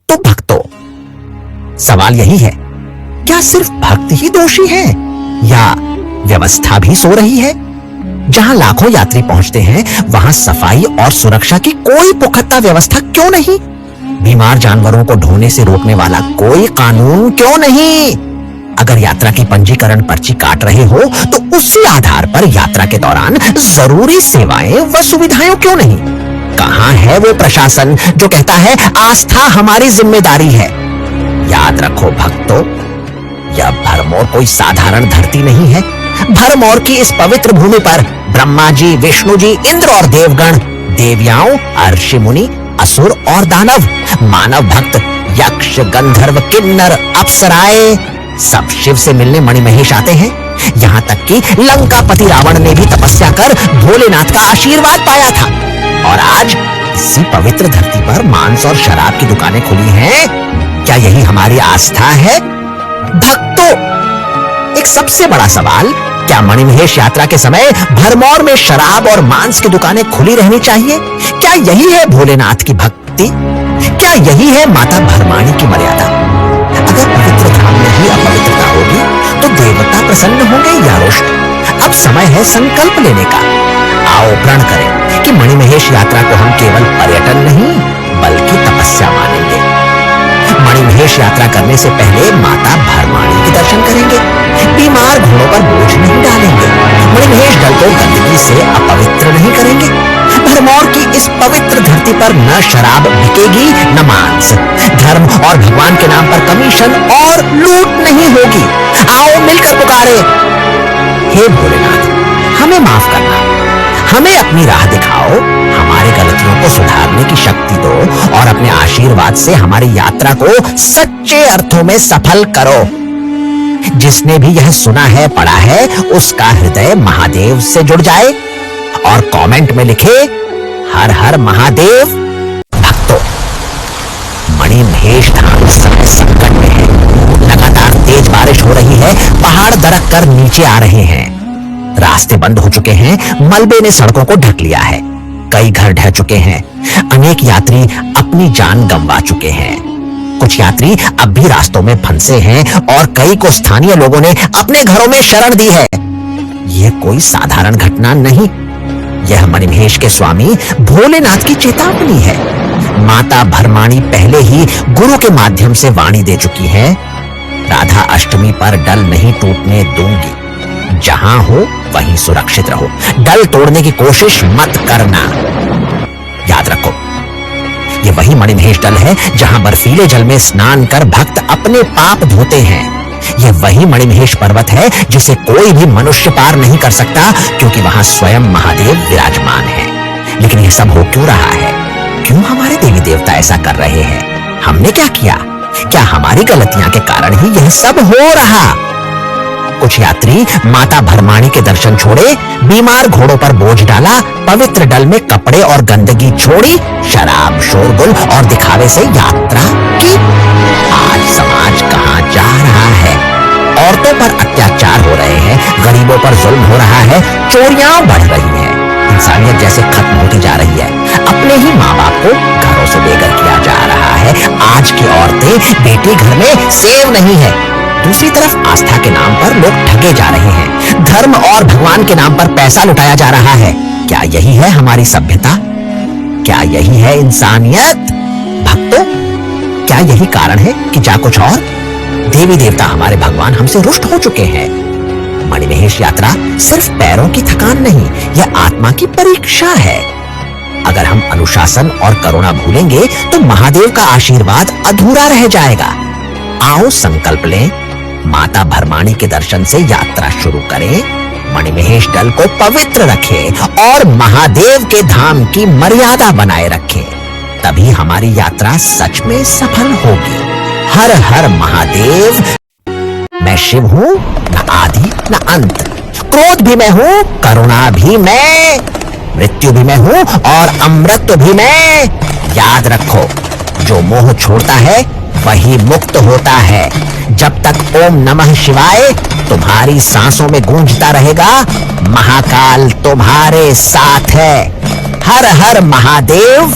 तो भक्तों, सवाल यही है, क्या सिर्फ भक्त ही दोषी है या व्यवस्था भी सो रही है? जहां लाखों यात्री पहुंचते हैं, वहां सफाई और सुरक्षा की कोई पुख्ता व्यवस्था क्यों नहीं? बीमार जानवरों को ढोने से रोकने वाला कोई कानून क्यों नहीं? अगर यात्रा की पंजीकरण पर्ची काट रहे हो तो उसी आधार पर यात्रा के दौरान जरूरी सेवाएं व सुविधाएं क्यों नहीं? कहां है वो प्रशासन जो कहता है आस्था हमारी जिम्मेदारी है? याद रखो भक्तों, यह भरमौर कोई साधारण धरती नहीं है। भरमौर की इस पवित्र भूमि पर ब्रह्मा जी, विष्णु जी, इंद्र और देवगण, देवयाओं, ऋषि मुनि, असुर और दानव, मानव भक्त, यक्ष, गंधर्व, किन्नर, अप्सराएं सब शिव से मिलने मणिमहेश आते हैं। यहां तक कि लंकापति रावण ने भी तपस्या कर भोलेनाथ का आशीर्वाद पाया था। और आज इसी पवित्र धरती पर मांस और शराब की दुकानें खुली हैं। क्या यही हमारी आस्था है? भक्तों, एक सबसे बड़ा सवाल, क्या मणिमहेश यात्रा के समय भरमौर में शराब और मांस की दुकानें खुली रहनी चाहिए? क्या यही है भोलेनाथ की भक्ति? क्या यही है माता भरमाणी की मर्यादा? अगर पवित्र धाम में ही अपवित्रता होगी तो देवता प्रसन्न होंगे या रुष्ट? अब समय है संकल्प लेने का। आओ प्रण करें कि मणिमहेश यात्रा को हम केवल पर्यटन नहीं बल्कि तपस्या मानेंगे। मणिमहेश यात्रा करने से पहले माता भरमाणी के दर्शन करेंगे। बीमार घोड़ों पर बोझ नहीं डालेंगे। मणिमहेश दल को गंदगी से अपवित्र नहीं करेंगे। भरमौर की इस पवित्र धरती पर न शराब बिकेगी न मांस। धर्म और भगवान के नाम पर कमीशन और लूट नहीं होगी। आओ मिलकर पुकारे, हे भोलेनाथ, हमें माफ करना, हमें अपनी राह दिखाओ, हमारी गलतियों को सुधारने की शक्ति दो और अपने आशीर्वाद से हमारी यात्रा को सच्चे अर्थों में सफल करो। जिसने भी यह सुना है, पढ़ा है, उसका हृदय महादेव से जुड़ जाए और कमेंट में लिखे हर हर महादेव। भक्तों, मणिमहेश धाम इस समय संकट में है। लगातार तेज बारिश हो रही है, पहाड़ दरक कर नीचे आ रहे हैं, रास्ते बंद हो चुके हैं, मलबे ने सड़कों को ढक लिया है, कई घर ढह चुके हैं, अनेक यात्री अपनी जान गंवा चुके हैं। कुछ यात्री अब भी रास्तों में फंसे हैं और कई को स्थानीय लोगों ने अपने घरों में शरण दी है। यह कोई साधारण घटना नहीं, यह मणिमहेश के स्वामी भोलेनाथ की चेतावनी है। माता भरमाणी पहले ही गुरु के माध्यम से वाणी दे चुकी है, राधा अष्टमी पर डल नहीं टूटने दूंगी। जहां हो वहीं सुरक्षित रहो, डल तोड़ने की कोशिश मत करना। याद रखो, ये वही मणिमहेश डल है जहां बर्फीले जल में स्नान कर भक्त अपने पाप धोते हैं। यह वही मणिमहेश पर्वत है जिसे कोई भी मनुष्य पार नहीं कर सकता, क्योंकि वहां स्वयं महादेव विराजमान है। लेकिन यह सब हो क्यों रहा है? क्यों हमारे देवी देवता ऐसा कर रहे हैं? हमने क्या किया? क्या हमारी गलतियां के कारण ही यह सब हो रहा? कुछ यात्री माता भरमाणी के दर्शन छोड़े, बीमार घोड़ों पर बोझ डाला, पवित्र डल में कपड़े और गंदगी छोड़ी, शराब, शोरगुल और दिखावे से यात्रा की। आज समाज कहां जा रहा है? औरतों पर अत्याचार हो रहे हैं, गरीबों पर जुल्म हो रहा है, चोरियां बढ़ रही हैं, इंसानियत जैसे खत्म होती जा रही है। अपने ही माँ बाप को घरों से बेघर किया जा रहा है। आज की औरतें बेटी घर में सेव नहीं है। दूसरी तरफ आस्था के नाम पर लोग ठगे जा रहे हैं। धर्म और भगवान के नाम पर पैसा लुटाया जा रहा है। क्या यही है हमारी सभ्यता? क्या यही है इंसानियत? भक्तों, क्या यही कारण है कि जा कुछ और? देवी देवता हमारे भगवान हमसे रुष्ट हो चुके हैं। मणिमहेश यात्रा सिर्फ पैरों की थकान नहीं, यह आत्मा की परीक्षा है। अगर हम अनुशासन और करुणा भूलेंगे तो महादेव का आशीर्वाद अधूरा रह जाएगा। आओ संकल्प लें, माता भरमाणी के दर्शन से यात्रा शुरू करें, मणिमहेश डल को पवित्र रखें और महादेव के धाम की मर्यादा बनाए रखें। तभी हमारी यात्रा सच में सफल होगी। हर हर महादेव। मैं शिव हूं, न आदि न अंत। क्रोध भी मैं हूं, करुणा भी मैं, मृत्यु भी मैं हूं और अमृत भी मैं। याद रखो, जो मोह छोड़ता है वही मुक्त होता है। जब तक ओम नमः शिवाय तुम्हारी सांसों में गूंजता रहेगा, महाकाल तुम्हारे साथ है। हर हर महादेव।